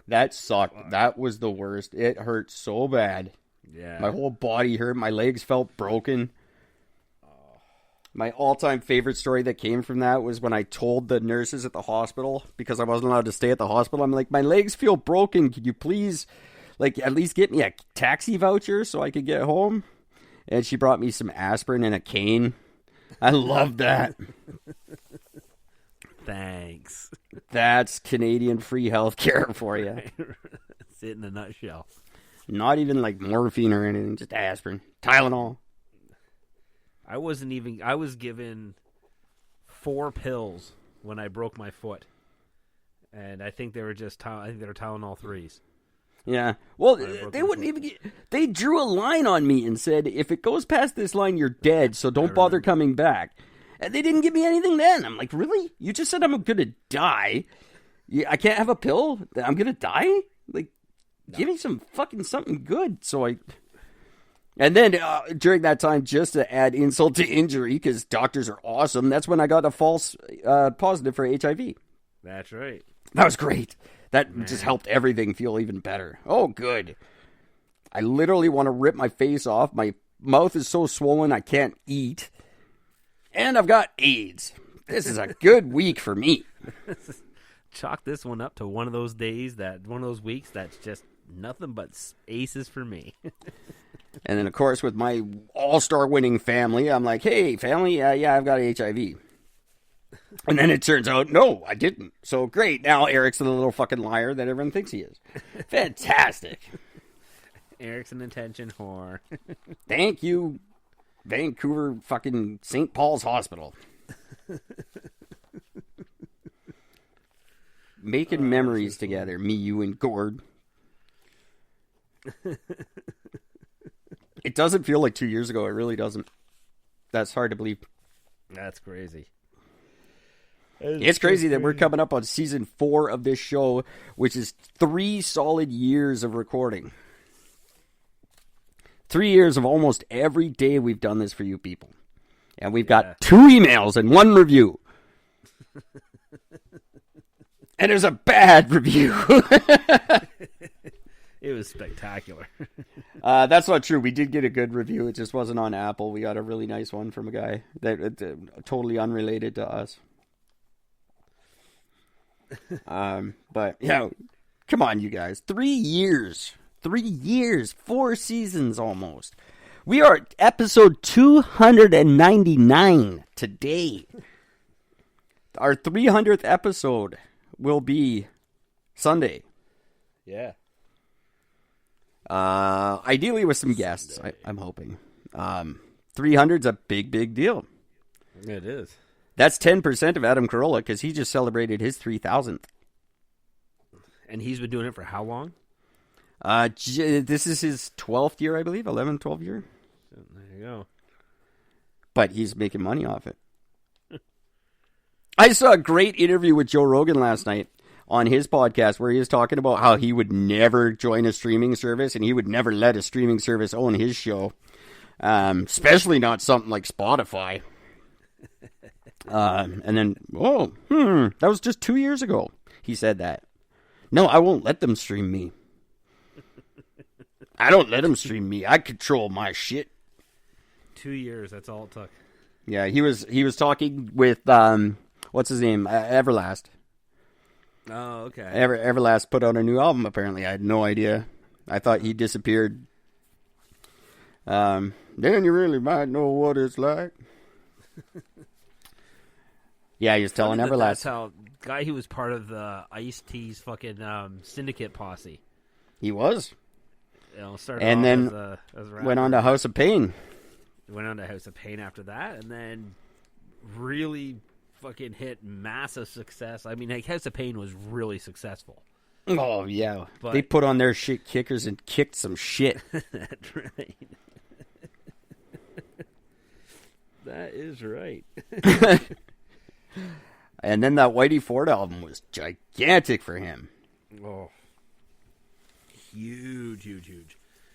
That sucked. That was the worst. It hurt so bad. Yeah. My whole body hurt. My legs felt broken. My all-time favorite story that came from that was when I told the nurses at the hospital, because I wasn't allowed to stay at the hospital, I'm like, my legs feel broken. Could you please, like, at least get me a taxi voucher so I could get home? And she brought me some aspirin and a cane. I love that. Thanks. That's Canadian free healthcare for you. That's it in a nutshell. Not even like morphine or anything, just aspirin. Tylenol. I was given 4 pills when I broke my foot. And I think they were Tylenol 3s. Yeah. Well, they wouldn't even they drew a line on me and said, if it goes past this line, you're dead, so don't bother coming back. And they didn't give me anything then. I'm like, really? You just said I'm going to die? I can't have a pill? I'm going to die? Like, give me some fucking something good. And then during that time, just to add insult to injury, because doctors are awesome, that's when I got a false positive for HIV. That's right. That was great. That just helped everything feel even better. Oh, good. I literally want to rip my face off. My mouth is so swollen I can't eat. And I've got AIDS. This is a good week for me. Chalk this one up to one of those weeks that's just nothing but aces for me. And then, of course, with my all-star winning family, I'm like, hey, family, yeah, I've got HIV. And then it turns out, no, I didn't. So great. Now Eric's the little fucking liar that everyone thinks he is. Fantastic. Eric's an attention whore. Thank you, Vancouver fucking St. Paul's Hospital. Making memories together, me, you, and Gord. It doesn't feel like 2 years ago. It really doesn't. That's hard to believe. That's crazy. It's crazy that we're coming up on season 4 of this show, which is 3 solid years of recording. 3 years of almost every day we've done this for you people. And we've got 2 emails and 1 review. And there's a bad review. It was spectacular. That's not true. We did get a good review. It just wasn't on Apple. We got a really nice one from a guy that totally unrelated to us. But yeah, come on, you guys. 3 years. 3 years. 4 seasons almost. We are at episode 299 today. Our 300th episode will be Sunday. Yeah. Ideally with some guests, I'm hoping. 300's a big deal. It is. That's 10% of Adam Carolla, because he just celebrated his 3,000th. And he's been doing it for how long? This is his 12th year, I believe. 11th, 12th year. There you go. But he's making money off it. I saw a great interview with Joe Rogan last night on his podcast where he was talking about how he would never join a streaming service and he would never let a streaming service own his show. Especially not something like Spotify. And then, that was just 2 years ago. He said that. No, I won't let them stream me. I don't let them stream me. I control my shit. 2 years, that's all it took. Yeah, he was talking with, what's his name? Everlast. Oh, okay. Everlast put out a new album, apparently. I had no idea. I thought he disappeared. Then you really might know what it's like. Yeah, he was telling Everlast. That's how guy who was part of the Ice-T's fucking syndicate posse. He was. Started and off then as a went on to House of Pain. Went on to House of Pain after that, and then really fucking hit massive success. I mean, like, House of Pain was really successful. Oh, yeah. But they put on their shit kickers and kicked some shit. That's right. That is right. And then that Whitey Ford album was gigantic for him. Oh. Huge.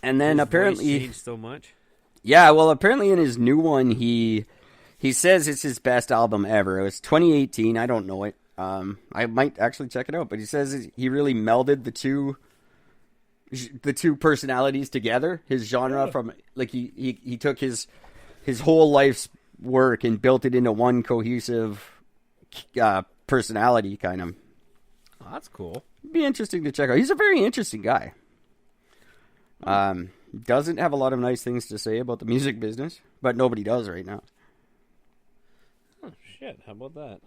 And then his apparently voice changed so much. Yeah, well, apparently in his new one, he says it's his best album ever. It was 2018. I don't know it. I might actually check it out. But he says he really melded the two personalities together. His genre from like he took his whole life's work and built it into one cohesive personality kind of. Oh, that's cool. Be interesting to check out. He's a very interesting guy. Doesn't have a lot of nice things to say about the music business, but nobody does right now. Oh shit! How about that?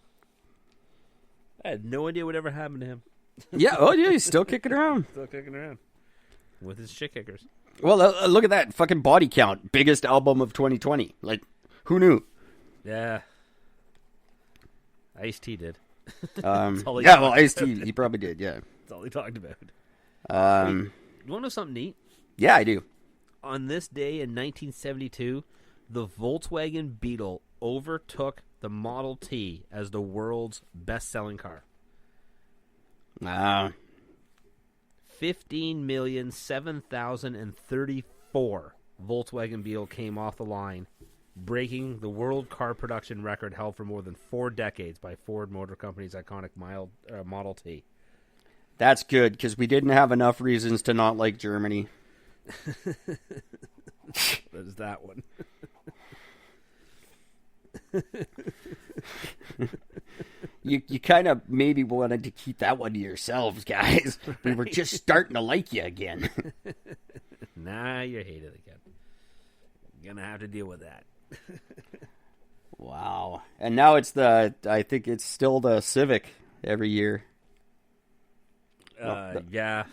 I had no idea what ever happened to him. Yeah. Oh yeah, he's still kicking around. Still kicking around with his shit kickers. Well, look at that fucking Body Count, biggest album of 2020. Like, who knew? Yeah. Ice-T did. Ice-T, he probably did, yeah. That's all he talked about. Wait, you want to know something neat? Yeah, I do. On this day in 1972, the Volkswagen Beetle overtook the Model T as the world's best-selling car. Wow. 15,007,034 Volkswagen Beetle came off the line, breaking the world car production record held for more than 4 decades by Ford Motor Company's iconic Model T. That's good, because we didn't have enough reasons to not like Germany. There's that one. You kind of maybe wanted to keep that one to yourselves, guys. We were just starting to like you again. Nah, you hate it again. You're going to have to deal with that. Wow. And now I think it's still the Civic every year. Yeah.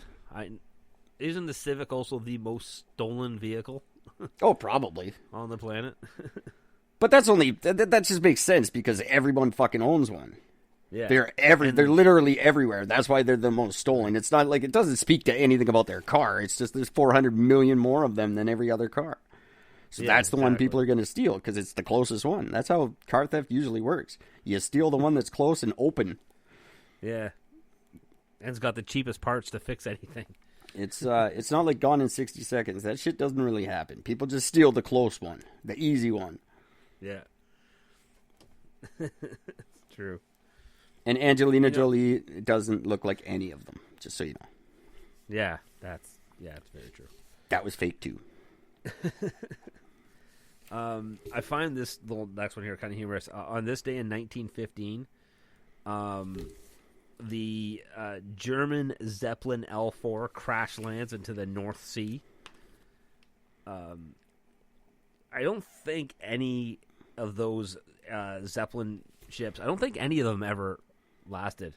Isn't the Civic also the most stolen vehicle? Oh, probably. On the planet? But that's only, that just makes sense because everyone fucking owns one. Yeah. They're literally everywhere. That's why they're the most stolen. It's not like, it doesn't speak to anything about their car. It's just there's 400 million more of them than every other car. So that's the one people are going to steal because it's the closest one. That's how car theft usually works. You steal the one that's close and open. Yeah. And it's got the cheapest parts to fix anything. It's not like Gone in 60 Seconds. That shit doesn't really happen. People just steal the close one, the easy one. Yeah. It's true. And Angelina Jolie doesn't look like any of them, just so you know. Yeah, it's very true. That was fake too. I find this little next one here kind of humorous. On this day in 1915, the German Zeppelin L4 crash lands into the North Sea. I don't think any of those Zeppelin ships, I don't think any of them ever lasted.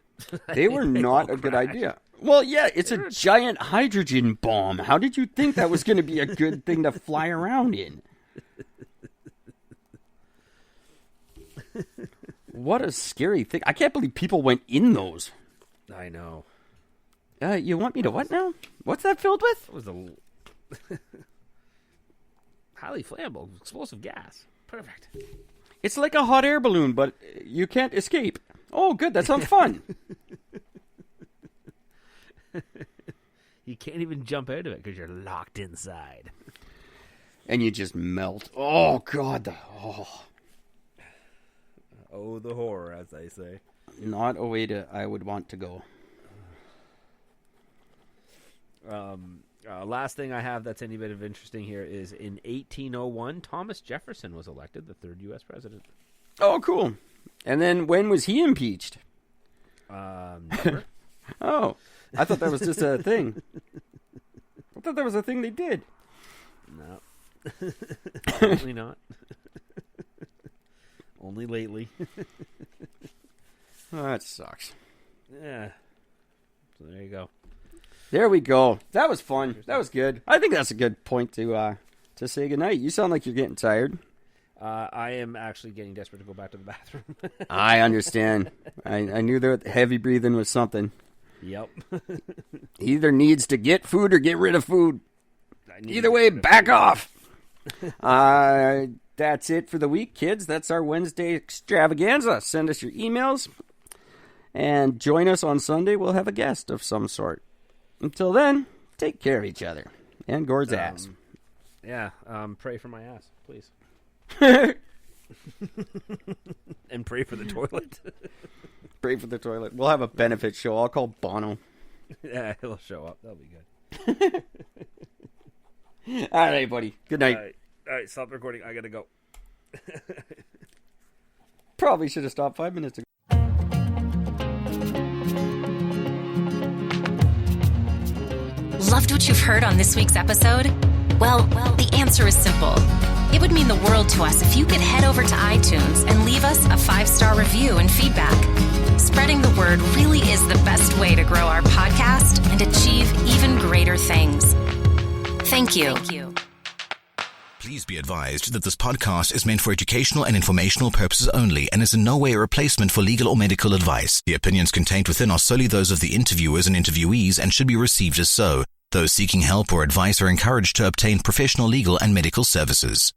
They were not a good idea. Well, yeah, it's a giant hydrogen bomb. How did you think that was going to be a good thing to fly around in? What a scary thing. I can't believe people went in those. I know. You want me to what now? What's that filled with? It was a highly flammable, explosive gas. Perfect. It's like a hot air balloon, but you can't escape. Oh, good. That sounds fun. You can't even jump out of it because you're locked inside. And you just melt. Oh, God. Oh, the horror, as they say. Not a way I would want to go. Last thing I have that's any bit of interesting here is in 1801, Thomas Jefferson was elected the third U.S. president. Oh, cool. And then when was he impeached? Never. Oh, I thought that was just a thing. I thought that was a thing they did. No. Apparently not. Only lately. Oh, that sucks. Yeah. So there you go. There we go. That was fun. That was good. I think that's a good point to say goodnight. You sound like you're getting tired. I am actually getting desperate to go back to the bathroom. I understand. I knew that heavy breathing was something. Yep. He either needs to get food or get rid of food. Either way, back off. That's it for the week, kids. That's our Wednesday extravaganza. Send us your emails. And join us on Sunday. We'll have a guest of some sort. Until then, take care of each other. And Gord's ass. Yeah, pray for my ass, please. And pray for the toilet. Pray for the toilet. We'll have a benefit show. I'll call Bono. Yeah, he'll show up. That'll be good. All right, buddy. Good night. All right, stop recording. I gotta go. Probably should have stopped 5 minutes ago. Loved what you've heard on this week's episode? Well, the answer is simple. It would mean the world to us if you could head over to iTunes and leave us a 5-star review and feedback. Spreading the word really is the best way to grow our podcast and achieve even greater things. Thank you. Please be advised that this podcast is meant for educational and informational purposes only and is in no way a replacement for legal or medical advice. The opinions contained within are solely those of the interviewers and interviewees and should be received as so. Those seeking help or advice are encouraged to obtain professional legal and medical services.